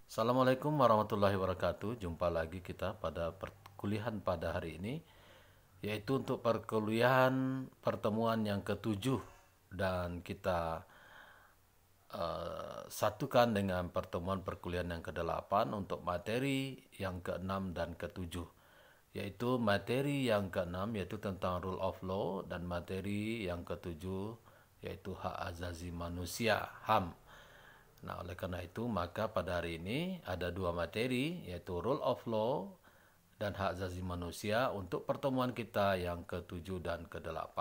Assalamualaikum warahmatullahi wabarakatuh. Jumpa lagi kita pada perkuliahan pada hari ini, yaitu untuk perkuliahan pertemuan yang ketujuh, dan kita satukan dengan pertemuan perkuliahan yang ke-8 untuk materi yang ke-6 dan ke-7, yaitu materi yang ke-6 yaitu tentang rule of law, dan materi yang ke-7 yaitu hak asasi manusia, HAM. Nah, oleh karena itu, maka pada hari ini ada dua materi, yaitu Rule of Law dan Hak Asasi Manusia untuk pertemuan kita yang ke-7 dan ke-8.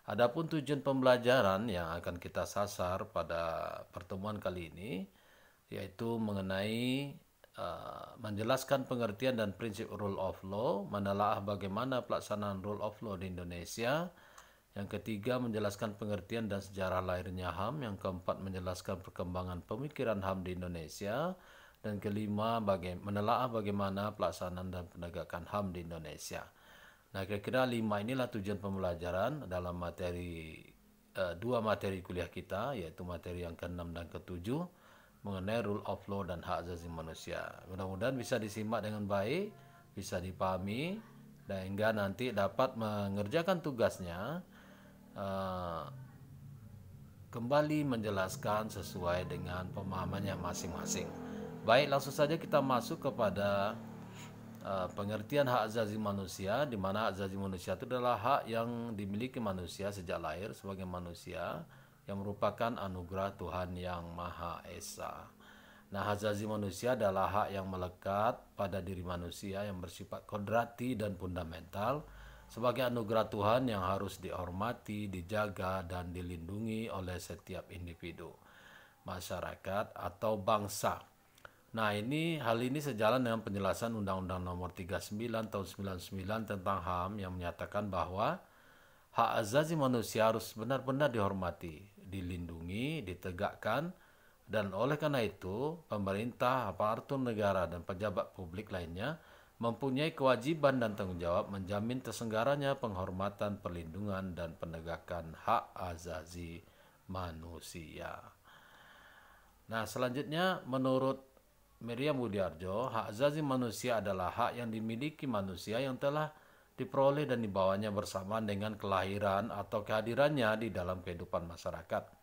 Adapun tujuan pembelajaran yang akan kita sasar pada pertemuan kali ini, yaitu mengenai menjelaskan pengertian dan prinsip Rule of Law, menelaah bagaimana pelaksanaan Rule of Law di Indonesia. Yang ketiga, menjelaskan pengertian dan sejarah lahirnya HAM. Yang keempat, menjelaskan perkembangan pemikiran HAM di Indonesia. Dan kelima, menelaah bagaimana pelaksanaan dan penegakan HAM di Indonesia. Nah, kira-kira 5 inilah tujuan pembelajaran dalam dua materi kuliah kita, yaitu materi yang ke-6 dan ke-7 mengenai Rule of Law dan Hak Asasi Manusia. Mudah-mudahan bisa disimak dengan baik, bisa dipahami, dan hingga nanti dapat mengerjakan tugasnya kembali menjelaskan sesuai dengan pemahamannya masing-masing. Baik, langsung saja kita masuk kepada pengertian hak asasi manusia, di mana hak asasi manusia itu adalah hak yang dimiliki manusia sejak lahir sebagai manusia, yang merupakan anugerah Tuhan yang Maha Esa. Nah, hak asasi manusia adalah hak yang melekat pada diri manusia yang bersifat kodrati dan fundamental sebagai anugerah Tuhan yang harus dihormati, dijaga, dan dilindungi oleh setiap individu, masyarakat, atau bangsa. Nah, hal ini sejalan dengan penjelasan Undang-Undang Nomor 39 Tahun 99 tentang HAM yang menyatakan bahwa hak asasi manusia harus benar-benar dihormati, dilindungi, ditegakkan, dan oleh karena itu, pemerintah, aparatur negara, dan pejabat publik lainnya mempunyai kewajiban dan tanggung jawab menjamin terselenggaranya penghormatan, perlindungan, dan penegakan hak asasi manusia. Nah, selanjutnya menurut Miriam Budiarjo, hak asasi manusia adalah hak yang dimiliki manusia yang telah diperoleh dan dibawanya bersamaan dengan kelahiran atau kehadirannya di dalam kehidupan masyarakat.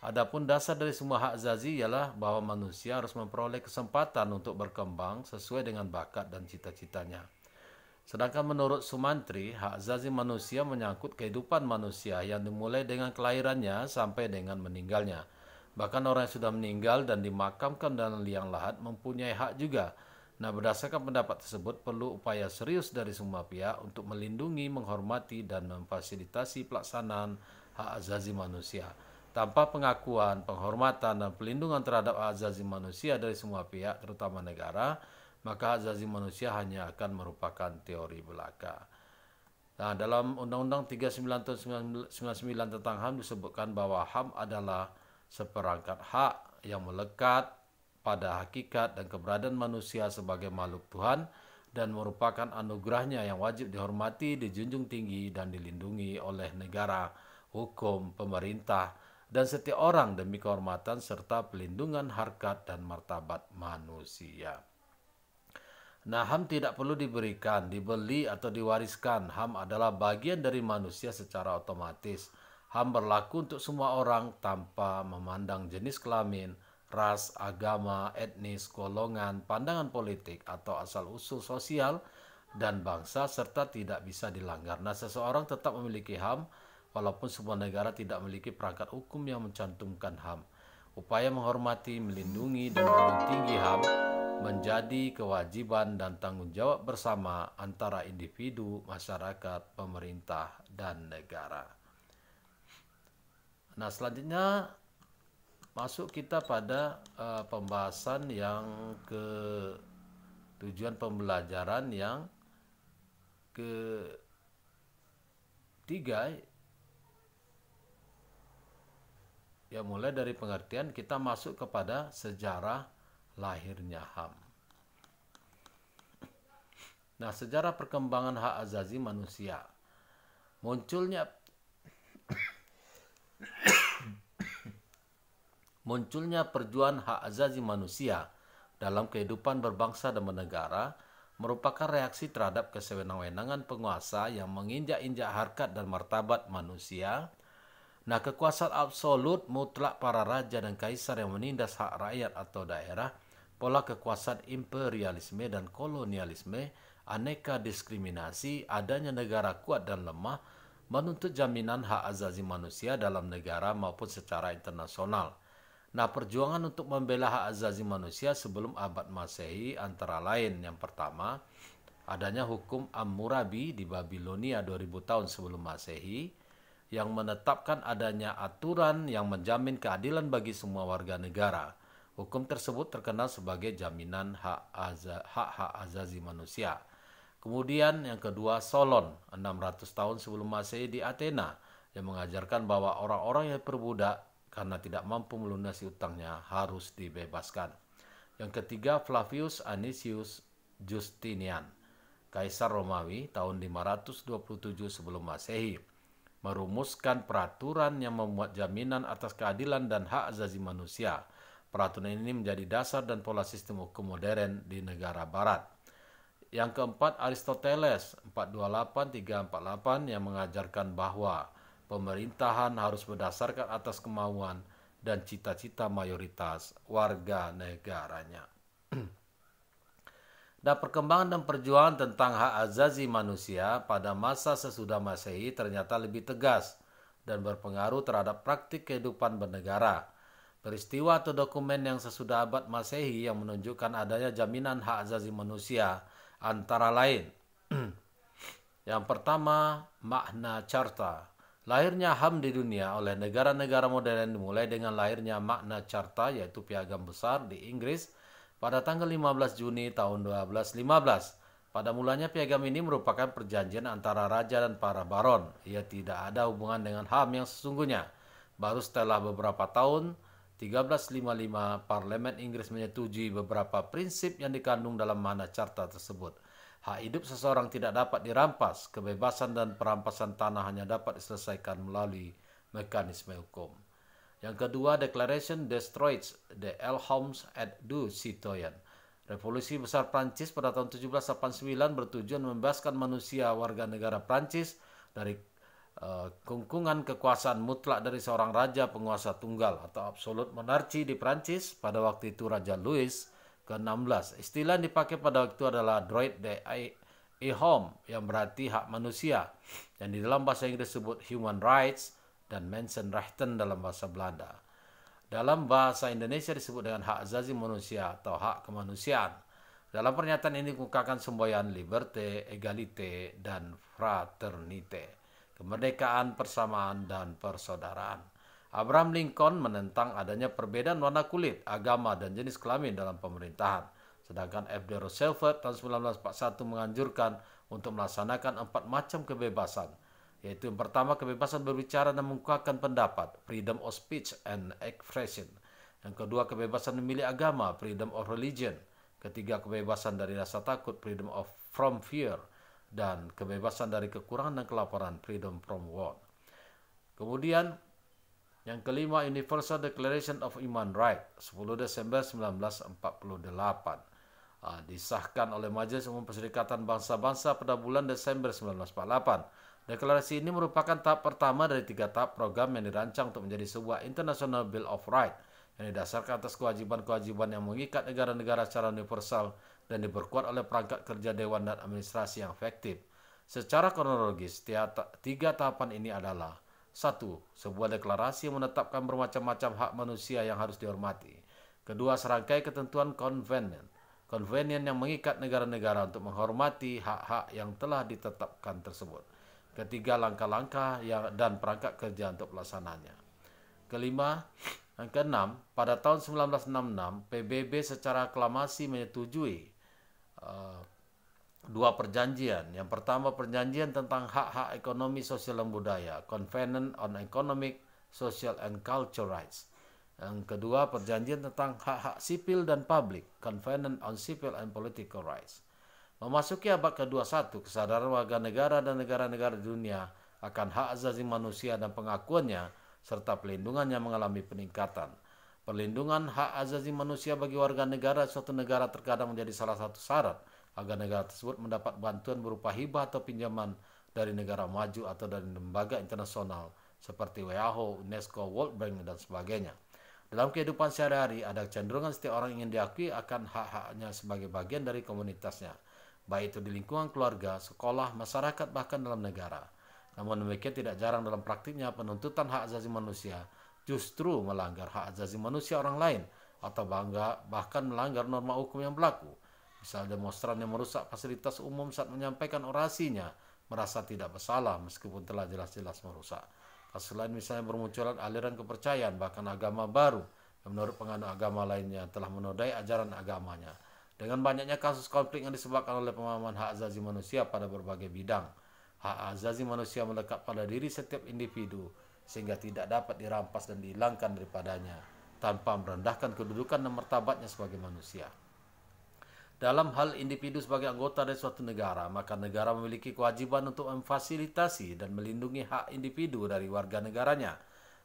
Adapun dasar dari semua hak asasi ialah bahwa manusia harus memperoleh kesempatan untuk berkembang sesuai dengan bakat dan cita-citanya. Sedangkan menurut Sumantri, hak asasi manusia menyangkut kehidupan manusia yang dimulai dengan kelahirannya sampai dengan meninggalnya. Bahkan orang yang sudah meninggal dan dimakamkan dalam liang lahat mempunyai hak juga. Nah, berdasarkan pendapat tersebut, perlu upaya serius dari semua pihak untuk melindungi, menghormati, dan memfasilitasi pelaksanaan hak asasi manusia. Tanpa pengakuan, penghormatan, dan pelindungan terhadap hak asasi manusia dari semua pihak, terutama negara, maka hak asasi manusia hanya akan merupakan teori belaka. Nah, dalam Undang-Undang 39 tahun 99 tentang HAM disebutkan bahwa HAM adalah seperangkat hak yang melekat pada hakikat dan keberadaan manusia sebagai makhluk Tuhan dan merupakan anugerahnya yang wajib dihormati, dijunjung tinggi, dan dilindungi oleh negara, hukum, pemerintah, dan setiap orang demi kehormatan serta pelindungan harkat dan martabat manusia. Nah, HAM tidak perlu diberikan, dibeli, atau diwariskan. HAM adalah bagian dari manusia secara otomatis. HAM berlaku untuk semua orang tanpa memandang jenis kelamin, ras, agama, etnis, golongan, pandangan politik, atau asal-usul sosial dan bangsa, serta tidak bisa dilanggar. Nah, seseorang tetap memiliki HAM walaupun sebuah negara tidak memiliki perangkat hukum yang mencantumkan HAM. Upaya menghormati, melindungi, dan menjunjung tinggi HAM menjadi kewajiban dan tanggung jawab bersama antara individu, masyarakat, pemerintah, dan negara. Nah, selanjutnya masuk kita pada pembahasan yang ke tujuan pembelajaran yang ketiga, ya, mulai dari pengertian kita masuk kepada sejarah lahirnya HAM. Nah, sejarah perkembangan hak asasi manusia. Munculnya perjuangan hak asasi manusia dalam kehidupan berbangsa dan bernegara merupakan reaksi terhadap kesewenang-wenangan penguasa yang menginjak-injak harkat dan martabat manusia. Nah, kekuasaan absolut mutlak para raja dan kaisar yang menindas hak rakyat atau daerah, pola kekuasaan imperialisme dan kolonialisme, aneka diskriminasi, adanya negara kuat dan lemah, menuntut jaminan hak asasi manusia dalam negara maupun secara internasional. Nah, perjuangan untuk membela hak asasi manusia sebelum abad Masehi antara lain yang pertama, adanya hukum Hammurabi di Babilonia 2000 tahun sebelum Masehi yang menetapkan adanya aturan yang menjamin keadilan bagi semua warga negara. Hukum tersebut terkenal sebagai jaminan hak-hak asasi manusia. Kemudian yang kedua, Solon 600 tahun sebelum Masehi di Athena yang mengajarkan bahwa orang-orang yang berbudak karena tidak mampu melunasi utangnya harus dibebaskan. Yang ketiga, Flavius Anicius Justinian, Kaisar Romawi tahun 527 sebelum Masehi, merumuskan peraturan yang memuat jaminan atas keadilan dan hak asasi manusia. Peraturan ini menjadi dasar dan pola sistem hukum modern di negara barat. Yang keempat, Aristoteles 428-348 yang mengajarkan bahwa pemerintahan harus berdasarkan atas kemauan dan cita-cita mayoritas warga negaranya. Dan perkembangan dan perjuangan tentang hak asasi manusia pada masa sesudah Masehi ternyata lebih tegas dan berpengaruh terhadap praktik kehidupan bernegara. Peristiwa atau dokumen yang sesudah abad Masehi yang menunjukkan adanya jaminan hak asasi manusia antara lain. Yang pertama, Magna Carta. Lahirnya HAM di dunia oleh negara-negara modern dimulai dengan lahirnya Magna Carta, yaitu Piagam Besar di Inggris pada tanggal 15 Juni tahun 1215. Pada mulanya piagam ini merupakan perjanjian antara raja dan para baron. Ia tidak ada hubungan dengan HAM yang sesungguhnya. Baru setelah beberapa tahun, 1355, Parlemen Inggris menyetujui beberapa prinsip yang dikandung dalam Magna Carta tersebut. Hak hidup seseorang tidak dapat dirampas, kebebasan dan perampasan tanah hanya dapat diselesaikan melalui mekanisme hukum. Yang kedua, Declaration destroys the Elhoms et du Citoyen. Revolusi Besar Prancis pada tahun 1789 bertujuan membebaskan manusia warga negara Prancis dari kungkungan kekuasaan mutlak dari seorang raja penguasa tunggal atau absolut monarki di Prancis pada waktu itu Raja Louis ke-16. Istilah yang dipakai pada waktu itu adalah droit de l'homme yang berarti hak manusia, yang di dalam bahasa Inggris disebut human rights dan Menschenrechten dalam bahasa Belanda. Dalam bahasa Indonesia disebut dengan hak asasi manusia atau hak kemanusiaan. Dalam pernyataan ini dikemukakan semboyan liberté, égalité, dan fraternité. Kemerdekaan, persamaan, dan persaudaraan. Abraham Lincoln menentang adanya perbedaan warna kulit, agama, dan jenis kelamin dalam pemerintahan. Sedangkan F.D. Roosevelt tahun 1941 menganjurkan untuk melaksanakan 4 macam kebebasan, yaitu yang pertama, kebebasan berbicara dan mengungkapkan pendapat, freedom of speech and expression. Yang kedua, kebebasan memilih agama, freedom of religion. Ketiga, kebebasan dari rasa takut, freedom of from fear. Dan kebebasan dari kekurangan dan kelaparan, freedom from war. Kemudian, yang kelima, Universal Declaration of Human Rights, 10 Desember 1948. Disahkan oleh Majelis Umum Perserikatan Bangsa-Bangsa pada bulan Desember 1948. Deklarasi ini merupakan tahap pertama dari 3 tahap program yang dirancang untuk menjadi sebuah International Bill of Rights yang didasarkan atas kewajiban-kewajiban yang mengikat negara-negara secara universal dan diperkuat oleh perangkat kerja dewan dan administrasi yang efektif. Secara kronologis, 3 tahapan ini adalah: 1. Sebuah deklarasi yang menetapkan bermacam-macam hak manusia yang harus dihormati. Kedua, serangkai ketentuan konvenen yang mengikat negara-negara untuk menghormati hak-hak yang telah ditetapkan tersebut. Ketiga, langkah-langkah dan perangkat kerja untuk pelaksananya. Kelima, yang keenam, pada tahun 1966, PBB secara aklamasi menyetujui 2 perjanjian. Yang pertama, perjanjian tentang hak-hak ekonomi, sosial, dan budaya, Covenant on Economic, Social, and Cultural Rights. Yang kedua, perjanjian tentang hak-hak sipil dan publik, Covenant on Civil and Political Rights. Memasuki abad ke-21, kesadaran warga negara dan negara-negara di dunia akan hak asasi manusia dan pengakuannya serta pelindungannya mengalami peningkatan. Perlindungan hak asasi manusia bagi warga negara suatu negara terkadang menjadi salah satu syarat agar negara tersebut mendapat bantuan berupa hibah atau pinjaman dari negara maju atau dari lembaga internasional seperti WHO, UNESCO, World Bank, dan sebagainya. Dalam kehidupan sehari-hari, ada kecenderungan setiap orang ingin diakui akan hak-haknya sebagai bagian dari komunitasnya, baik itu di lingkungan keluarga, sekolah, masyarakat, bahkan dalam negara. Namun demikian tidak jarang dalam praktiknya penuntutan hak asasi manusia justru melanggar hak asasi manusia orang lain atau bahkan melanggar norma hukum yang berlaku. Misal demonstran yang merusak fasilitas umum saat menyampaikan orasinya merasa tidak bersalah meskipun telah jelas-jelas merusak. Kasus lain misalnya bermunculan aliran kepercayaan bahkan agama baru yang menurut penganut agama lainnya telah menodai ajaran agamanya. Dengan banyaknya kasus konflik yang disebabkan oleh pemahaman hak asasi manusia pada berbagai bidang, hak asasi manusia melekat pada diri setiap individu sehingga tidak dapat dirampas dan dihilangkan daripadanya tanpa merendahkan kedudukan dan martabatnya sebagai manusia. Dalam hal individu sebagai anggota dari suatu negara, maka negara memiliki kewajiban untuk memfasilitasi dan melindungi hak individu dari warga negaranya.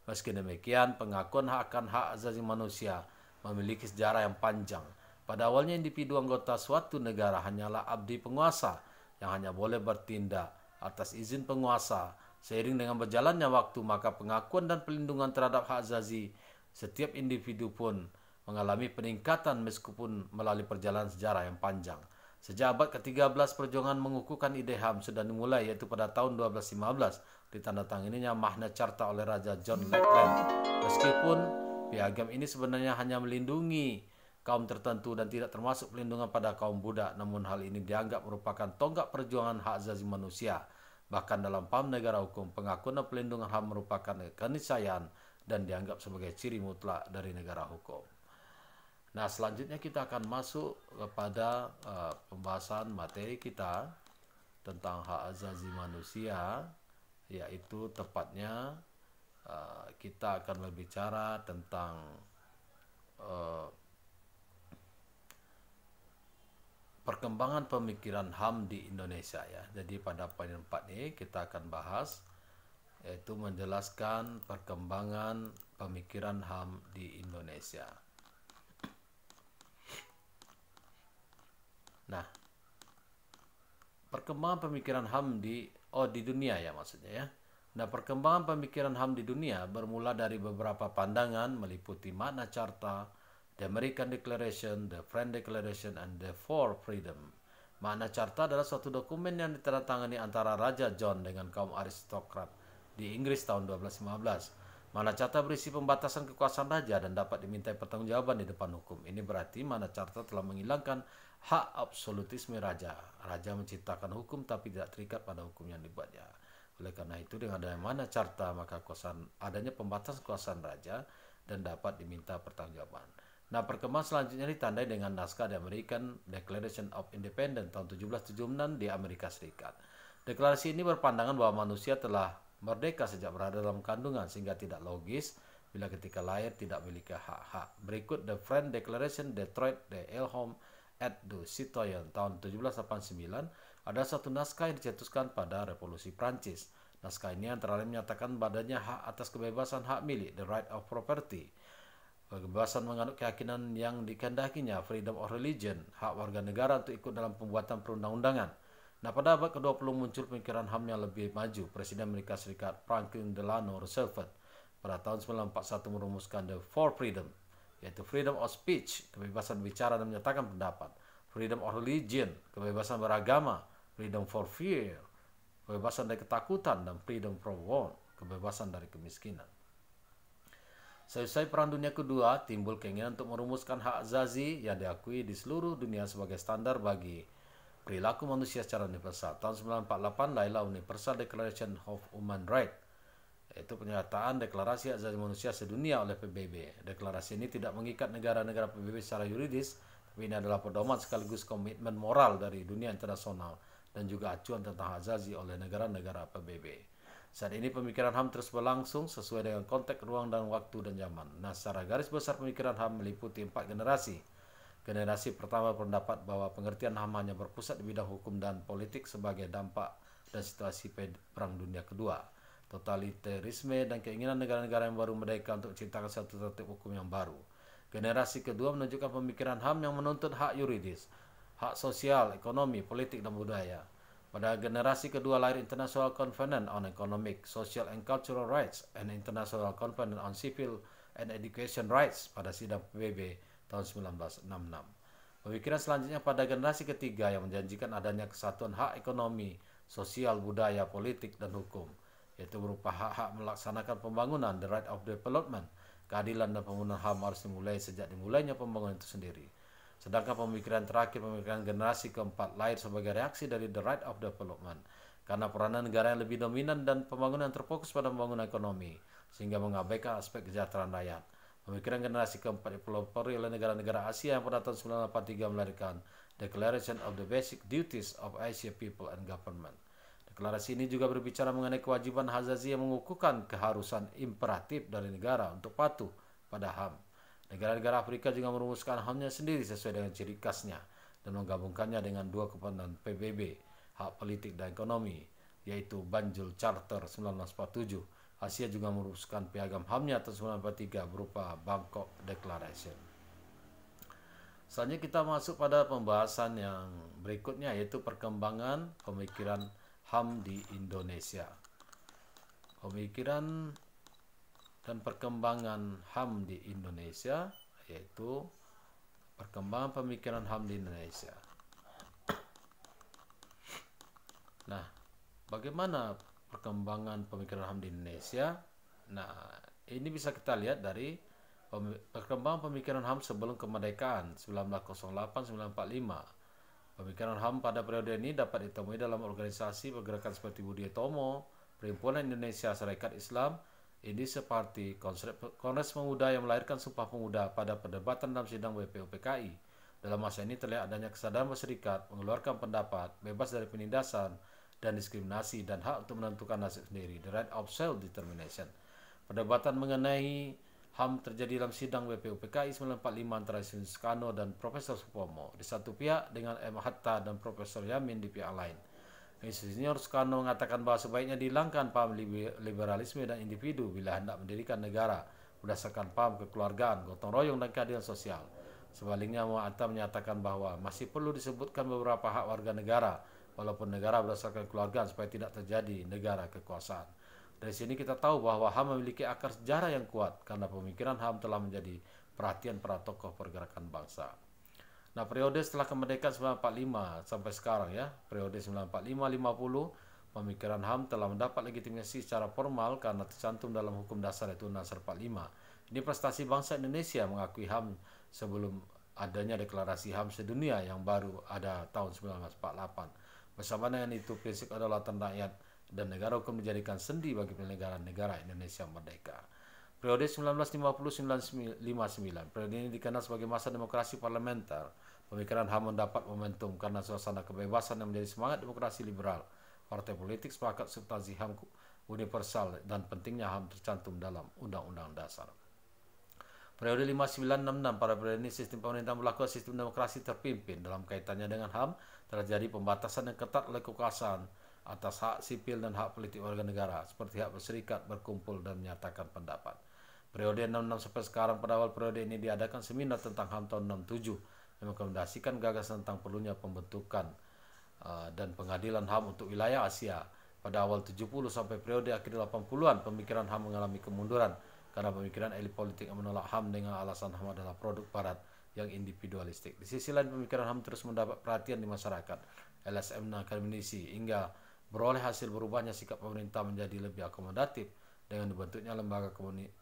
Meski demikian, pengakuan akan hak asasi manusia memiliki sejarah yang panjang. Pada awalnya individu anggota suatu negara hanyalah abdi penguasa yang hanya boleh bertindak atas izin penguasa. Seiring dengan berjalannya waktu, maka pengakuan dan pelindungan terhadap hak asasi setiap individu pun mengalami peningkatan meskipun melalui perjalanan sejarah yang panjang. Sejak abad ke-13, perjuangan mengukuhkan ide HAM sudah dimulai, yaitu pada tahun 1215 ditandatanganinya Magna Carta oleh Raja John Lackland. Meskipun piagam ini sebenarnya hanya melindungi kaum tertentu dan tidak termasuk pelindungan pada kaum budak, namun hal ini dianggap merupakan tonggak perjuangan hak asasi manusia. Bahkan dalam paham negara hukum, pengakuan dan pelindungan HAM merupakan keniscayaan dan dianggap sebagai ciri mutlak dari negara hukum. Nah, selanjutnya kita akan masuk kepada pembahasan materi kita tentang hak asasi manusia, yaitu tepatnya kita akan berbicara tentang perkembangan pemikiran HAM di Indonesia ya. Jadi pada poin 4 ini kita akan bahas yaitu menjelaskan perkembangan pemikiran HAM di Indonesia. Nah, perkembangan pemikiran HAM di dunia ya maksudnya ya. Nah, perkembangan pemikiran HAM di dunia bermula dari beberapa pandangan meliputi Magna Carta, The American Declaration, The French Declaration, and The Four Freedom. Magna Carta adalah suatu dokumen yang ditandatangani antara Raja John dengan kaum aristokrat di Inggris tahun 1215. Magna Carta berisi pembatasan kekuasaan raja dan dapat dimintai pertanggungjawaban di depan hukum. Ini berarti Magna Carta telah menghilangkan hak absolutisme raja. Raja menciptakan hukum tapi tidak terikat pada hukum yang dibuatnya. Oleh karena itu, dengan adanya Magna Carta, maka adanya pembatasan kekuasaan raja dan dapat diminta pertanggungjawaban. Nah, perkembangan selanjutnya ditandai dengan naskah The American Declaration of Independence tahun 1776 di Amerika Serikat. Deklarasi ini berpandangan bahwa manusia telah merdeka sejak berada dalam kandungan sehingga tidak logis bila ketika lahir tidak memiliki hak-hak. Berikut The French Declaration Detroit de l'Homme et du Citoyen tahun 1789 ada satu naskah yang dicetuskan pada Revolusi Prancis. Naskah ini antara lain menyatakan badannya hak atas kebebasan hak milik, the right of property, kebebasan menganut keyakinan yang dikehendakinya, freedom of religion, hak warga negara untuk ikut dalam pembuatan perundang-undangan. Nah, pada abad ke-20 muncul pemikiran HAM yang lebih maju. Presiden Amerika Serikat Franklin Delano Roosevelt pada tahun 1941 merumuskan The Four Freedom, yaitu freedom of speech, kebebasan bicara dan menyatakan pendapat, freedom of religion, kebebasan beragama, freedom for fear, kebebasan dari ketakutan, dan freedom from want, kebebasan dari kemiskinan. Selesai Perang Dunia Kedua, timbul keinginan untuk merumuskan hak asasi yang diakui di seluruh dunia sebagai standar bagi perilaku manusia secara universal. Tahun 1948 lahirlah Universal Declaration of Human Rights, yaitu pernyataan deklarasi hak asasi manusia sedunia oleh PBB. Deklarasi ini tidak mengikat negara-negara PBB secara yuridis, tapi ini adalah pedoman sekaligus komitmen moral dari dunia internasional dan juga acuan tentang hak asasi oleh negara-negara PBB. Saat ini pemikiran HAM terus berlangsung sesuai dengan konteks ruang dan waktu dan zaman. Nah, secara garis besar pemikiran HAM meliputi 4 generasi. Generasi pertama berpendapat bahwa pengertian HAM hanya berpusat di bidang hukum dan politik sebagai dampak dan situasi Perang Dunia Kedua. totalitarisme, dan keinginan negara-negara yang baru merdeka untuk menciptakan satu tertib hukum yang baru. Generasi kedua menunjukkan pemikiran HAM yang menuntut hak yuridis, hak sosial, ekonomi, politik, dan budaya. Pada generasi kedua lahir International Covenant on Economic, Social and Cultural Rights and International Covenant on Civil and Education Rights pada sidang PBB tahun 1966. Pemikiran selanjutnya pada generasi ketiga yang menjanjikan adanya kesatuan hak ekonomi, sosial, budaya, politik, dan hukum, yaitu berupa hak-hak melaksanakan pembangunan, the right of development. Keadilan dan pembangunan HAM harus dimulai sejak dimulainya pembangunan itu sendiri. Sedangkan pemikiran terakhir, pemikiran generasi keempat, lahir sebagai reaksi dari the right of development, karena peranan negara yang lebih dominan dan pembangunan terfokus pada pembangunan ekonomi, sehingga mengabaikan aspek kesejahteraan rakyat. Pemikiran generasi keempat dipelopori oleh negara-negara Asia yang pada tahun 1943 melahirkan Declaration of the Basic Duties of Asia People and Government. Deklarasi ini juga berbicara mengenai kewajiban hak asasi yang mengukuhkan keharusan imperatif dari negara untuk patuh pada HAM. Negara-negara Afrika juga merumuskan HAM-nya sendiri sesuai dengan ciri khasnya dan menggabungkannya dengan dua komponen PBB, hak politik dan ekonomi, yaitu Banjul Charter 1947. Asia juga merumuskan piagam HAM-nya tahun 1943 berupa Bangkok Declaration. Selanjutnya kita masuk pada pembahasan yang berikutnya, yaitu perkembangan pemikiran HAM di Indonesia. Pemikiran dan perkembangan HAM di Indonesia, yaitu perkembangan pemikiran HAM di Indonesia. Nah, bagaimana perkembangan pemikiran HAM di Indonesia? Nah, ini bisa kita lihat dari perkembangan pemikiran HAM sebelum kemerdekaan 1908-1945. Pemikiran HAM pada periode ini dapat ditemui dalam organisasi pergerakan seperti Budi Utomo, Perhimpunan Indonesia Sarekat Islam, Indonesia Party, Kongres Pemuda yang melahirkan Sumpah Pemuda pada perdebatan dalam sidang BPUPKI. Dalam masa ini terlihat adanya kesadaran berserikat, mengeluarkan pendapat, bebas dari penindasan dan diskriminasi, dan hak untuk menentukan nasib sendiri, the right of self-determination. Perdebatan mengenai HAM terjadi dalam sidang BPUPKI 1945 antara Insinyur Soekarno dan Profesor Supomo di satu pihak dengan M. Hatta dan Profesor Yamin di pihak lain. Insinyur Soekarno mengatakan bahwa sebaiknya dihilangkan paham liberalisme dan individu bila hendak mendirikan negara berdasarkan paham kekeluargaan, gotong royong, dan keadilan sosial. Sebaliknya, M. Hatta menyatakan bahwa masih perlu disebutkan beberapa hak warga negara walaupun negara berdasarkan kekeluargaan supaya tidak terjadi negara kekuasaan. Dari sini kita tahu bahwa HAM memiliki akar sejarah yang kuat karena pemikiran HAM telah menjadi perhatian para tokoh pergerakan bangsa. Nah, periode setelah kemerdekaan 1945 sampai sekarang ya, periode 1945-50, pemikiran HAM telah mendapat legitimasi secara formal karena tercantum dalam hukum dasar yaitu Undang-Undang 45. Ini prestasi bangsa Indonesia mengakui HAM sebelum adanya deklarasi HAM sedunia yang baru ada tahun 1948. Bersama dengan itu, prinsip kedaulatan rakyat dan negara hukum dijadikan sendi bagi penyelenggaraan negara Indonesia merdeka. Periode 1950-1959, periode ini dikenal sebagai masa demokrasi parlementer. Pemikiran HAM mendapat momentum karena suasana kebebasan yang menjadi semangat demokrasi liberal. Partai politik sepakat substansi HAM universal dan pentingnya HAM tercantum dalam Undang-Undang Dasar. Periode 5966, pada periode ini sistem pemerintahan berlaku sistem demokrasi terpimpin. Dalam kaitannya dengan HAM, terjadi pembatasan yang ketat oleh kekuasaan atas hak sipil dan hak politik warga negara, seperti hak berserikat, berkumpul, dan menyatakan pendapat. Periode 66 sampai sekarang, pada awal periode ini diadakan seminar tentang HAM tahun 67 yang merekomendasikan gagasan tentang perlunya pembentukan dan pengadilan HAM untuk wilayah Asia. Pada awal 70 sampai periode akhir 80-an, pemikiran HAM mengalami kemunduran karena pemikiran elit politik yang menolak HAM dengan alasan HAM adalah produk barat yang individualistik. Di sisi lain, pemikiran HAM terus mendapat perhatian di masyarakat. LSM dan akademisi hingga beroleh hasil berubahnya sikap pemerintah menjadi lebih akomodatif dengan dibentuknya Lembaga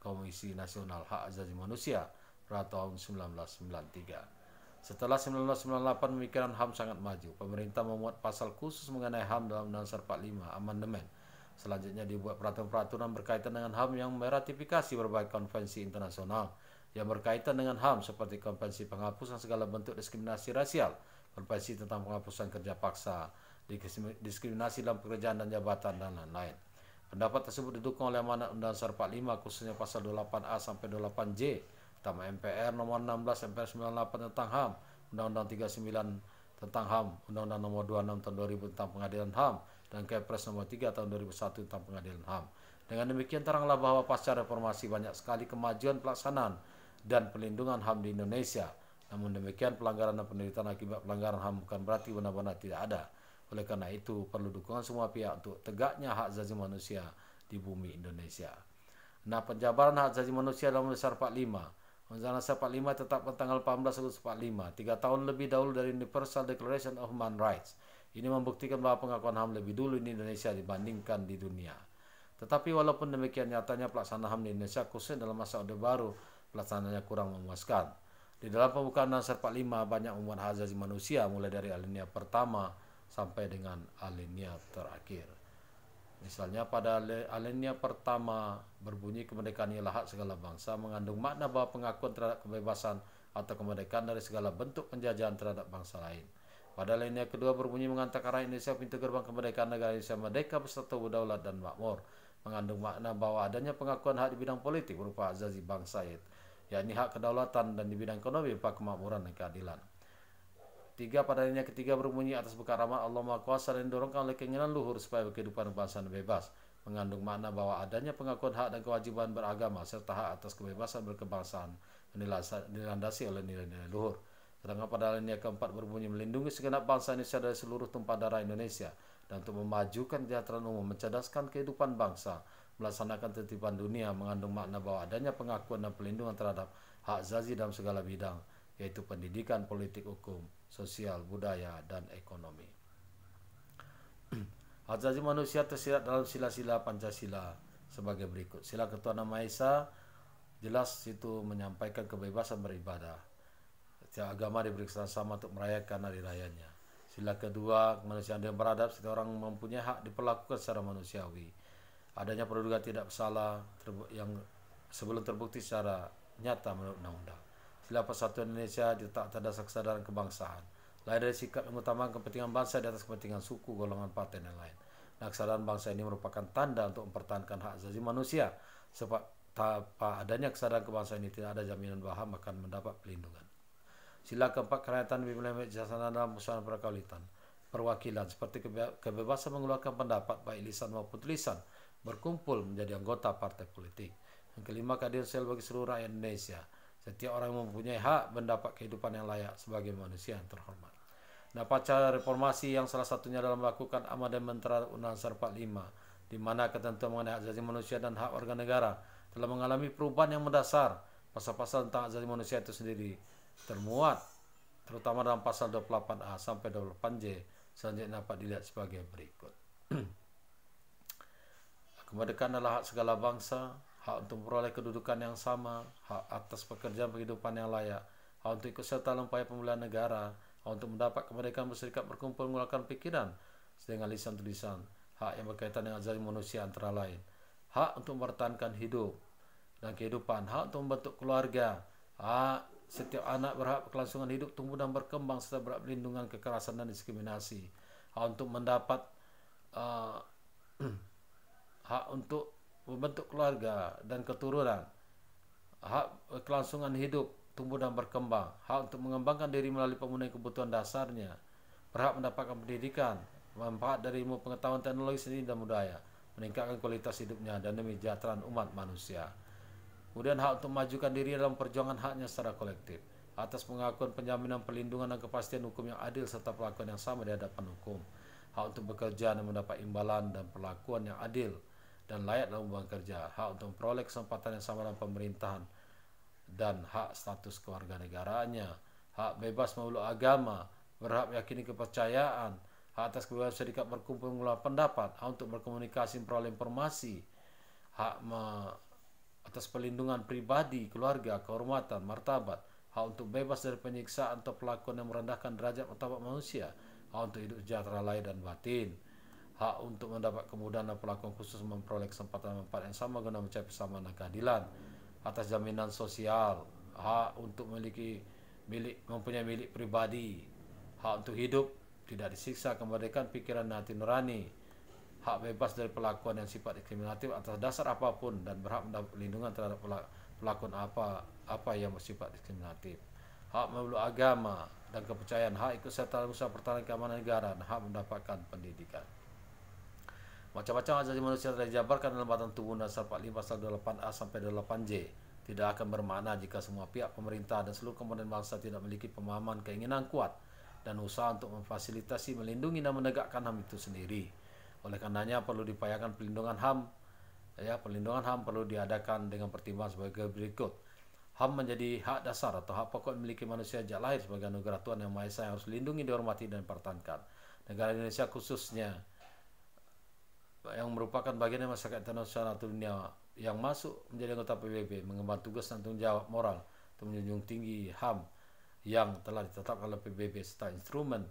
Komisi Nasional Hak Asasi Manusia pada tahun 1993. Setelah 1998, pemikiran HAM sangat maju. Pemerintah memuat pasal khusus mengenai HAM dalam Undang-Undang 45 amandemen. Selanjutnya dibuat peraturan-peraturan berkaitan dengan HAM yang meratifikasi berbagai konvensi internasional yang berkaitan dengan HAM seperti Konvensi Penghapusan Segala Bentuk Diskriminasi Rasial, Konvensi tentang Penghapusan Kerja Paksa, diskriminasi dalam pekerjaan dan jabatan, dan lain-lain. Pendapat tersebut didukung oleh amanat Undang-Undang 45 khususnya pasal 28A sampai 28J tentang MPR nomor 16 MPR 98 tentang HAM, Undang-Undang 39 tentang HAM, Undang-Undang nomor 26 tahun 2000 tentang pengadilan HAM, dan Kepres nomor 3 tahun 2001 tentang pengadilan HAM. Dengan demikian teranglah bahwa pasca reformasi banyak sekali kemajuan pelaksanaan dan pelindungan HAM di Indonesia. Namun demikian pelanggaran dan penderitaan akibat pelanggaran HAM bukan berarti benar-benar tidak ada. Oleh karena itu perlu dukungan semua pihak untuk tegaknya hak asasi manusia di bumi Indonesia. Nah, penjabaran hak asasi manusia dalam Undang-Undang 45. Undang-Undang 45 tetapkan tanggal 18 Agustus 45, 3 tahun lebih dahulu dari Universal Declaration of Human Rights. Ini membuktikan bahwa pengakuan HAM lebih dulu di Indonesia dibandingkan di dunia. Tetapi walaupun demikian, nyatanya pelaksanaan HAM di Indonesia khususnya dalam masa Orde Baru pelaksanaannya kurang memuaskan. Di dalam pembukaan Undang-Undang 45 banyak memuat hak asasi manusia mulai dari alinea pertama sampai dengan alinea terakhir. Misalnya pada alinea pertama berbunyi kemerdekaan ialah hak segala bangsa, mengandung makna bahwa pengakuan terhadap kebebasan atau kemerdekaan dari segala bentuk penjajahan terhadap bangsa lain. Pada alinea kedua berbunyi mengatakan rakyat Indonesia pintu gerbang kemerdekaan negara Indonesia merdeka beserta berdaulat dan makmur, mengandung makna bahwa adanya pengakuan hak di bidang politik berupa hak asasi bangsa, yakni hak kedaulatan, dan di bidang ekonomi berupa kemakmuran dan keadilan. 3. Pada alinea ketiga berbunyi atas berkat rahmat Allah Maha Kuasa dan didorongkan oleh keinginan luhur supaya kehidupan bangsa bebas, mengandung makna bahwa adanya pengakuan hak dan kewajiban beragama serta hak atas kebebasan berkebangsaan dilandasi oleh nilai-nilai luhur. Sedangkan pada alinea keempat berbunyi melindungi segenap bangsa Indonesia dari seluruh tumpah darah Indonesia dan untuk memajukan kesejahteraan umum, mencerdaskan kehidupan bangsa, melaksanakan tertiban dunia, mengandung makna bahwa adanya pengakuan dan pelindungan terhadap hak asasi dalam segala bidang, yaitu pendidikan, politik, hukum, sosial, budaya, dan ekonomi. Hak asasi manusia tersirat dalam sila-sila Pancasila sebagai berikut. Sila Ketuhanan Maha Esa jelas itu menyampaikan kebebasan beribadah. Setiap agama diberi kesempatan sama untuk merayakan hari rayanya. Sila kedua, kemanusiaan dan beradab. Setiap orang mempunyai hak diperlakukan secara manusiawi. Adanya praduga tidak bersalah yang sebelum terbukti secara nyata menurut undang-undang. Sila persatuan Indonesia diletakkan atas dasar kesadaran kebangsaan. Lahir dari sikap mengutamakan kepentingan bangsa di atas kepentingan suku, golongan, partai, dan lain. Nah, kesadaran bangsa ini merupakan tanda untuk mempertahankan hak asasi manusia. Sebab tanpa adanya kesadaran kebangsaan ini tidak ada jaminan bahwa HAM akan mendapat pelindungan. Sila keempat, kerakyatan lebih melebihi jasana dalam persoalan perkaulitan, perwakilan seperti kebebasan mengeluarkan pendapat baik lisan maupun tulisan, berkumpul menjadi anggota partai politik. Yang kelima, keadilan sosial bagi seluruh rakyat Indonesia. Setiap orang mempunyai hak mendapat kehidupan yang layak sebagai manusia yang terhormat. Nah, pasca reformasi yang salah satunya dalam melakukan amandemen terhadap Undang-Undang 45, di mana ketentuan mengenai hak asasi manusia dan hak warga negara telah mengalami perubahan yang mendasar. Pasal-pasal tentang hak asasi manusia itu sendiri termuat terutama dalam pasal 28A sampai 28J. Selanjutnya dapat dilihat sebagai berikut. Kemerdekaan adalah hak segala bangsa, hak untuk memperoleh kedudukan yang sama, hak atas pekerjaan kehidupan yang layak, hak untuk ikut serta dalam upaya pemulihan negara, hak untuk mendapat kemerdekaan berserikat, berkumpul, mengeluarkan pikiran dengan lisan tulisan, hak yang berkaitan dengan asasi manusia antara lain, hak untuk mempertahankan hidup dan kehidupan, hak untuk membentuk keluarga, hak setiap anak berhak kelangsungan hidup, tumbuh dan berkembang serta berhak perlindungan kekerasan dan diskriminasi, hak untuk mendapat hak untuk membentuk keluarga dan keturunan, hak kelangsungan hidup, tumbuh dan berkembang, hak untuk mengembangkan diri melalui pemenuhan kebutuhan dasarnya, berhak mendapatkan pendidikan, manfaat dari ilmu pengetahuan, teknologi, seni dan budaya, meningkatkan kualitas hidupnya dan demi kesejahteraan umat manusia. Kemudian hak untuk memajukan diri dalam perjuangan haknya secara kolektif, atas pengakuan, penjaminan, perlindungan dan kepastian hukum yang adil serta perlakuan yang sama di hadapan hukum, hak untuk bekerja dan mendapat imbalan dan perlakuan yang adil dan layak dalam hubungan kerja, hak untuk memperoleh kesempatan yang sama dalam pemerintahan dan hak status kewarganegaraannya, hak bebas memeluk agama, berhak meyakini kepercayaan, hak atas kebebasan serikat berkumpul, mengeluarkan pendapat, hak untuk berkomunikasi, memperoleh informasi, hak atas perlindungan pribadi, keluarga, kehormatan, martabat, hak untuk bebas dari penyiksaan atau perlakuan yang merendahkan derajat martabat manusia, hak untuk hidup sejahtera lahir dan batin, hak untuk mendapat kemudahan dan perlakuan khusus, memperoleh kesempatan dan manfaat yang sama guna mencapai kesamaan dan keadilan, atas jaminan sosial, hak untuk mempunyai milik pribadi, hak untuk hidup tidak disiksa, kemerdekaan pikiran dan hati nurani, hak bebas dari perlakuan yang sifat diskriminatif atas dasar apapun dan berhak mendapat perlindungan terhadap perlakuan apa yang bersifat diskriminatif, hak memeluk agama dan kepercayaan, hak ikut serta dalam usaha pertahanan keamanan negara, dan hak mendapatkan pendidikan. Macam-macam hak asasi manusia telah dijabarkan dalam Batang Tubuh Dasar 45 pasal 28A sampai 28J. Tidak akan bermakna jika semua pihak pemerintah dan seluruh komponen bangsa tidak memiliki pemahaman keinginan kuat dan usaha untuk memfasilitasi, melindungi dan menegakkan HAM itu sendiri. Oleh karenanya perlu diupayakan pelindungan HAM. Pelindungan HAM perlu diadakan dengan pertimbangan sebagai berikut. HAM menjadi hak dasar atau hak pokok yang dimiliki manusia sejak lahir sebagai anugerah Tuhan Yang Maha Esa yang harus dilindungi, dihormati dan dipertahankan. Negara Indonesia khususnya yang merupakan bagian dari masyarakat internasional atau dunia yang masuk menjadi anggota PBB mengemban tugas dan tanggung jawab moral untuk menjunjung tinggi HAM yang telah ditetapkan oleh PBB serta instrumen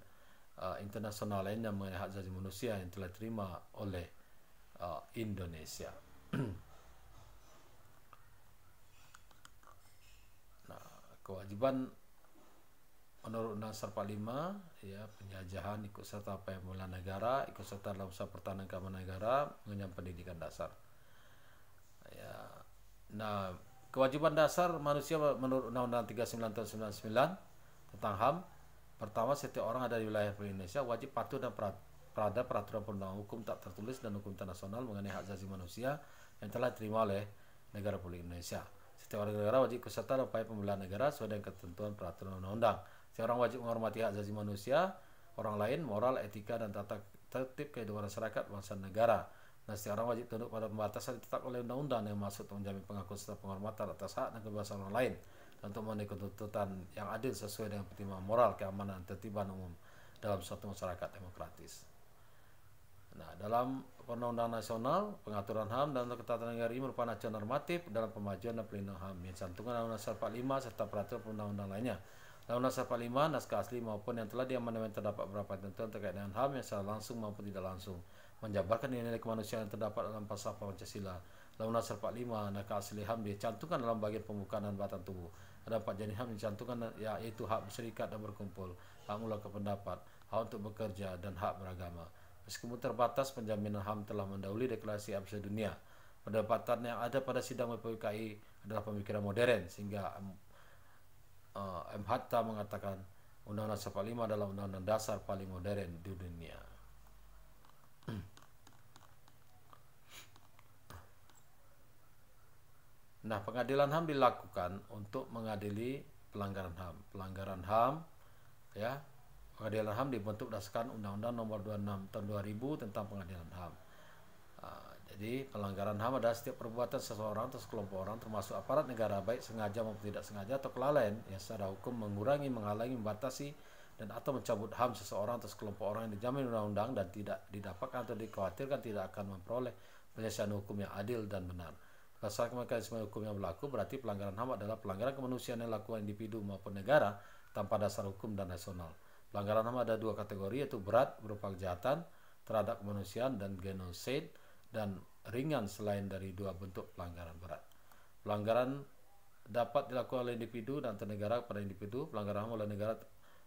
internasional lainnya mengenai hak asasi manusia yang telah diterima oleh Indonesia. Nah, kewajiban menurut Undang-Undang 45, penjajahan, ikut serta pembelaan negara, ikut serta dalam usaha pertahanan keamanan negara, mengenyam pendidikan dasar. Nah, kewajiban dasar manusia menurut Undang-Undang 39 tahun 99 tentang HAM, pertama, setiap orang ada di wilayah Indonesia wajib patuh dan pada peraturan perundang hukum tak tertulis dan hukum internasional mengenai hak asasi manusia yang telah diterima oleh negara Republik Indonesia. Setiap warga negara wajib ikut serta dalam upaya pembelaan negara sesuai dengan ketentuan peraturan undang-undang. Setiap orang wajib menghormati hak asasi manusia orang lain, moral, etika, dan tata tertib kehidupan masyarakat, bangsa, dan negara. Nah, setiap orang wajib tunduk pada pembatasan ditetapkan oleh undang-undang yang maksud untuk menjamin pengakuan serta penghormatan atas hak dan kebebasan orang lain dan untuk memenuhi tuntutan yang adil sesuai dengan pertimbangan moral, keamanan, dan ketertiban umum dalam suatu masyarakat demokratis. Nah, dalam Undang-Undang Nasional, pengaturan HAM dan ketatanegaraan negara ini merupakan acuan normatif dalam pemajuan dan pelindungan HAM yang cantumkan dalam Undang-Undang 45 serta peraturan perundang-undang lainnya. Dalam Undang-Undang 45, naskah asli maupun yang telah diamandemen terdapat beberapa ketentuan terkait dengan HAM yang secara langsung maupun tidak langsung menjabarkan nilai kemanusiaan yang terdapat dalam falsafah Pancasila. Dalam Undang-Undang 45, naskah asli HAM dicantumkan dalam bagian pembukaan dan batang tubuh. Ada 4 jenis HAM dicantumkan, yaitu hak berserikat dan berkumpul, hak mengeluarkan pendapat, hak untuk bekerja, dan hak beragama. Meskipun terbatas, penjaminan HAM telah mendahului deklarasi hak asasi dunia. Perdebatan yang ada pada sidang PPKI adalah pemikiran modern, sehingga M. Hatta mengatakan Undang-Undang 45 adalah undang-undang dasar paling modern di dunia. Nah, pengadilan HAM dilakukan untuk mengadili pelanggaran HAM. Pelanggaran HAM, pengadilan HAM dibentuk berdasarkan Undang-Undang Nomor 26 Tahun 2000 tentang Pengadilan HAM. Jadi pelanggaran HAM adalah setiap perbuatan seseorang atau sekelompok orang termasuk aparat negara baik sengaja maupun tidak sengaja atau kelalaian yang secara hukum mengurangi, menghalangi, membatasi dan atau mencabut HAM seseorang atau sekelompok orang yang dijamin undang-undang dan tidak didapatkan atau dikhawatirkan tidak akan memperoleh penyelesaian hukum yang adil dan benar. Berdasarkan mekanisme hukum yang berlaku, berarti pelanggaran HAM adalah pelanggaran kemanusiaan yang dilakukan individu maupun negara tanpa dasar hukum dan nasional. Pelanggaran HAM ada 2 kategori, yaitu berat berupa kejahatan terhadap kemanusiaan dan genosid, dan ringan selain dari 2 bentuk pelanggaran berat. Pelanggaran dapat dilakukan oleh individu dan antar negara kepada individu. Pelanggaran HAM oleh negara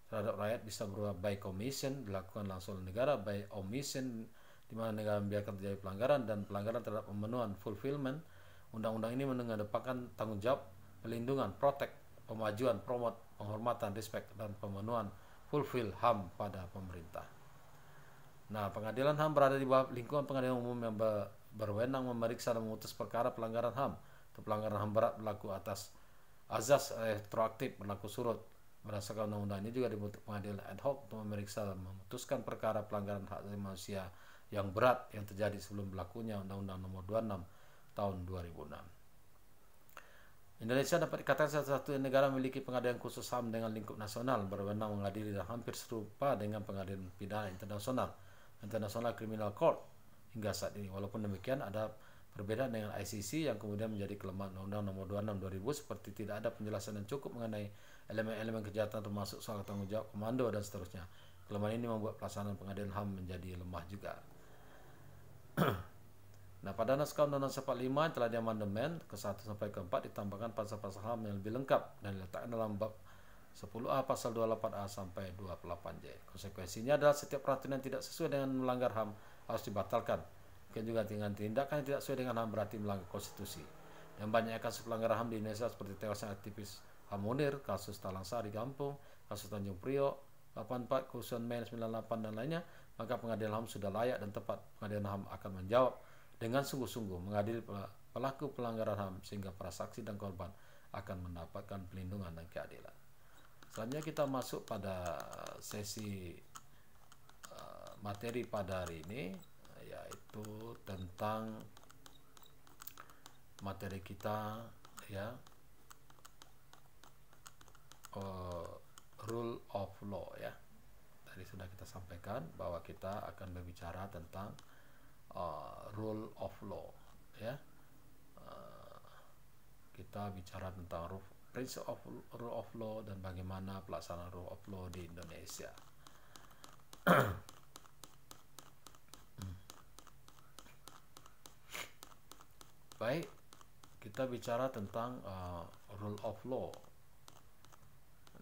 terhadap rakyat bisa berupa by commission, dilakukan langsung oleh negara, by omission, di mana negara membiarkan terjadi pelanggaran, dan pelanggaran terhadap pemenuhan, fulfillment. Undang-undang ini mengedepankan tanggung jawab, pelindungan, protect, pemajuan, promote, penghormatan, respect, dan pemenuhan, fulfill HAM pada pemerintah. Nah, pengadilan HAM berada di bawah lingkungan pengadilan umum yang berwenang memeriksa dan memutus perkara pelanggaran HAM. Untuk pelanggaran HAM berat berlaku atas azas retroaktif berlaku surut. Berdasarkan undang-undang ini juga dibentuk pengadilan ad hoc untuk memeriksa dan memutuskan perkara pelanggaran hak asasi manusia yang berat yang terjadi sebelum berlakunya Undang-Undang Nomor 26 Tahun 2006. Indonesia dapat dikatakan satu-satunya negara memiliki pengadilan khusus HAM dengan lingkup nasional berwenang mengadili dan hampir serupa dengan pengadilan pidana internasional, International Criminal Court hingga saat ini. Walaupun demikian, ada perbedaan dengan ICC yang kemudian menjadi kelemahan Undang-Undang Nomor 26 2000 seperti tidak ada penjelasan yang cukup mengenai elemen-elemen kejahatan termasuk soal tanggung jawab komando dan seterusnya. Kelemahan ini membuat pelaksanaan pengadilan HAM menjadi lemah juga. Nah, pada naskah Undang-Undang 45 yang telah diamandemen ke-1 sampai ke-4 ditambahkan pasal-pasal HAM yang lebih lengkap dan diletakkan dalam bab 10A pasal 28A sampai 28J. Konsekuensinya adalah setiap peraturan yang tidak sesuai dengan melanggar HAM harus dibatalkan. Mungkin juga dengan tindakan yang tidak sesuai dengan HAM berarti melanggar konstitusi. Yang banyak kasus pelanggaran HAM di Indonesia seperti tewasnya aktivis HAM Munir, kasus Talang Sari Kampung, kasus Tanjung Priok, 84 Kerusuhan Mei 98 dan lainnya, maka pengadilan HAM sudah layak dan tepat. Pengadilan HAM akan menjawab dengan sungguh-sungguh mengadili pelaku pelanggaran HAM sehingga para saksi dan korban akan mendapatkan pelindungan dan keadilan. Selanjutnya kita masuk pada sesi materi pada hari ini, yaitu tentang materi kita ya, rule of law ya. Tadi sudah kita sampaikan bahwa kita akan berbicara tentang rule of law ya. Kita bicara tentang prinsip of rule of law dan bagaimana pelaksanaan rule of law di Indonesia. Baik, kita bicara tentang rule of law.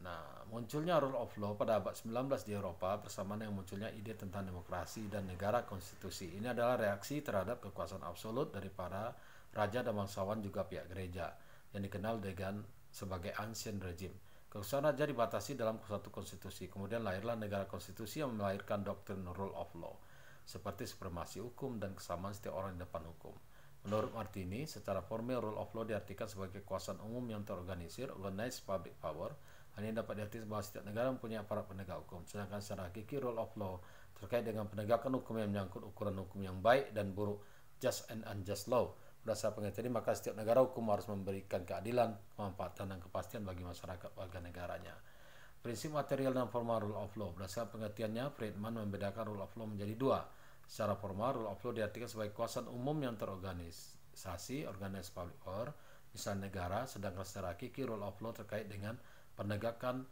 Nah, munculnya rule of law pada abad 19 di Eropa bersamaan dengan munculnya ide tentang demokrasi dan negara konstitusi. Ini adalah reaksi terhadap kekuasaan absolut dari para raja dan bangsawan juga pihak gereja yang dikenal dengan sebagai ancient regime. Kekuasaan raja dibatasi dalam suatu konstitusi. Kemudian lahirlah negara konstitusi yang melahirkan doktrin rule of law, seperti supremasi hukum dan kesamaan setiap orang di depan hukum. Menurut Martini, secara formil rule of law diartikan sebagai kekuasaan umum yang terorganisir, organized public power. Hal ini dapat diartikan bahwa setiap negara mempunyai aparat penegak hukum. Sedangkan secara hakiki rule of law terkait dengan penegakan hukum yang menyangkut ukuran hukum yang baik dan buruk, just and unjust law. Berdasarkan pengertian ini, maka setiap negara hukum harus memberikan keadilan, kemanfaatan, dan kepastian bagi masyarakat warga negaranya. Prinsip material dan formal rule of law. Berdasarkan pengertiannya, Friedman membedakan rule of law menjadi dua. Secara formal, rule of law diartikan sebagai kekuasaan umum yang terorganisasi, organized public power, misalnya negara, sedangkan secara hakiki rule of law terkait dengan penegakan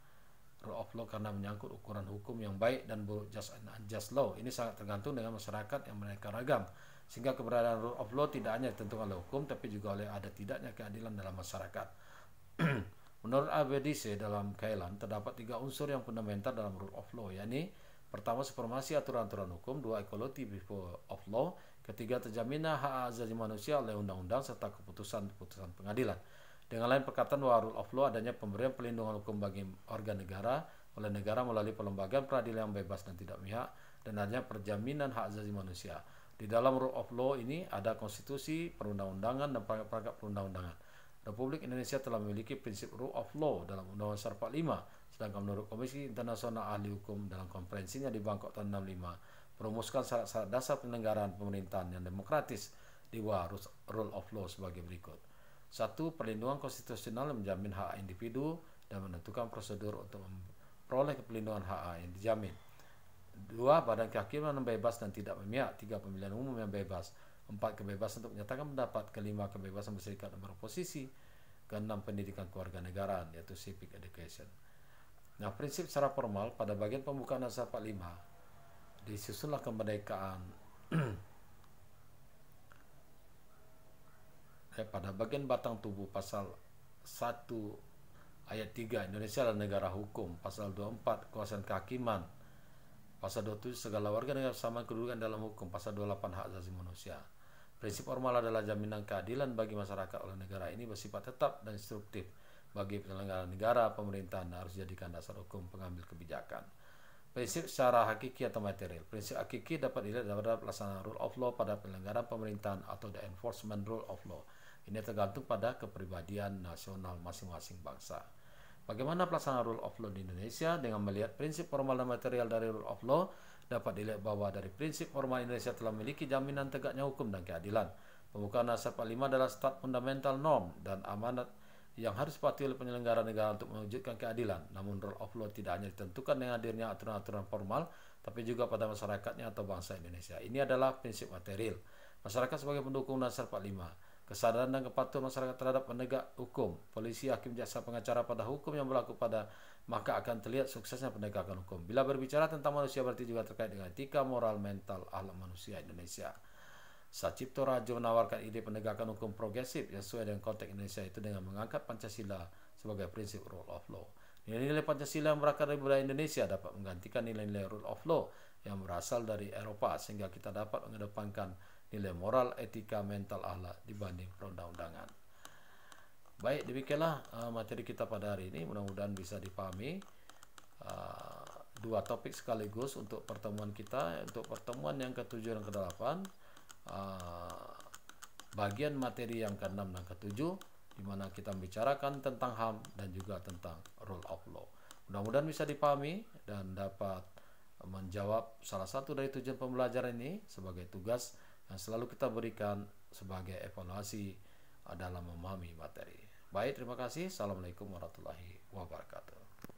rule of law karena menyangkut ukuran hukum yang baik dan buruk, just and unjust law. Ini sangat tergantung dengan masyarakat yang mereka ragam, sehingga keberadaan rule of law tidak hanya ditentukan oleh hukum, tapi juga oleh ada tidaknya keadilan dalam masyarakat. Menurut Abedise dalam Kailan, terdapat tiga unsur yang fundamental dalam rule of law, yakni pertama, supremasi aturan-aturan hukum; dua, equality before of law; ketiga, terjaminnya hak asasi manusia oleh undang-undang serta keputusan-keputusan pengadilan. Dengan lain perkataan, bahwa rule of law adanya pemberian pelindungan hukum bagi warga negara oleh negara melalui pelembagaan peradilan yang bebas dan tidak memihak, dan adanya perjaminan hak asasi manusia. Di dalam rule of law ini ada konstitusi, perundang-undangan, dan perangkat perundang-undangan. Republik Indonesia telah memiliki prinsip rule of law dalam Undang-Undang Dasar 45, sedangkan menurut Komisi Internasional Ahli Hukum dalam konferensinya di Bangkok tahun 65, merumuskan syarat-syarat dasar penyelenggaraan pemerintahan yang demokratis di bawah rule of law sebagai berikut. 1. Perlindungan konstitusional yang menjamin hak individu dan menentukan prosedur untuk memperoleh perlindungan hak yang dijamin. 2. Badan kehakiman yang bebas dan tidak memihak. 3. Pemilihan umum yang bebas. 4. Kebebasan untuk menyatakan pendapat. 5. Kebebasan berserikat dan beroposisi. 6. Pendidikan kewarganegaraan, yaitu civic education. Nah, prinsip secara formal pada bagian pembukaan Dasar 45 disusunlah kemerdekaan. Pada bagian batang tubuh pasal 1 ayat 3, Indonesia adalah negara hukum. Pasal 24, kekuasaan kehakiman. Pasal 27, segala warga negara sama kedudukan dalam hukum. Pasal 28, hak asasi manusia. Prinsip formal adalah jaminan keadilan bagi masyarakat oleh negara ini bersifat tetap dan instruktif bagi penyelenggara negara, pemerintahan, dan harus dijadikan dasar hukum pengambil kebijakan. Prinsip secara hakiki atau material. Prinsip hakiki dapat dilihat dari pelaksanaan rule of law pada penyelenggaraan pemerintahan atau the enforcement rule of law. Ini tergantung pada kepribadian nasional masing-masing bangsa. Bagaimana pelaksanaan rule of law di Indonesia? Dengan melihat prinsip formal dan material dari rule of law, dapat dilihat bahwa dari prinsip formal Indonesia telah memiliki jaminan tegaknya hukum dan keadilan. Pembukaan Dasar 45 adalah start fundamental norm dan amanat yang harus dipatuhi oleh penyelenggara negara untuk mewujudkan keadilan. Namun rule of law tidak hanya ditentukan dengan hadirnya aturan-aturan formal, tapi juga pada masyarakatnya atau bangsa Indonesia. Ini adalah prinsip material. Masyarakat sebagai pendukung Dasar 45. Kesadaran dan kepatuhan masyarakat terhadap penegak hukum, polisi, hakim, jaksa, pengacara pada hukum yang berlaku pada, maka akan terlihat suksesnya penegakan hukum. Bila berbicara tentang manusia berarti juga terkait dengan etika, moral, mental, akhlak manusia Indonesia. Sacipto Rajo menawarkan ide penegakan hukum progresif yang sesuai dengan konteks Indonesia, itu dengan mengangkat Pancasila sebagai prinsip rule of law. Nilai-nilai Pancasila yang berakar dari budaya Indonesia dapat menggantikan nilai-nilai rule of law yang berasal dari Eropa, sehingga kita dapat mengedepankan nilai moral, etika, mental, akhlak dibanding perundang-undangan. Baik, demikianlah materi kita pada hari ini. Mudah-mudahan bisa dipahami dua topik sekaligus untuk pertemuan kita, untuk pertemuan yang ke-7 dan ke-8, bagian materi yang ke-6 dan ke-7, di mana kita membicarakan tentang HAM dan juga tentang rule of law. Mudah-mudahan bisa dipahami dan dapat menjawab salah satu dari tujuan pembelajaran ini sebagai tugas yang selalu kita berikan sebagai evaluasi dalam memahami materi. Baik, terima kasih. Assalamualaikum warahmatullahi wabarakatuh.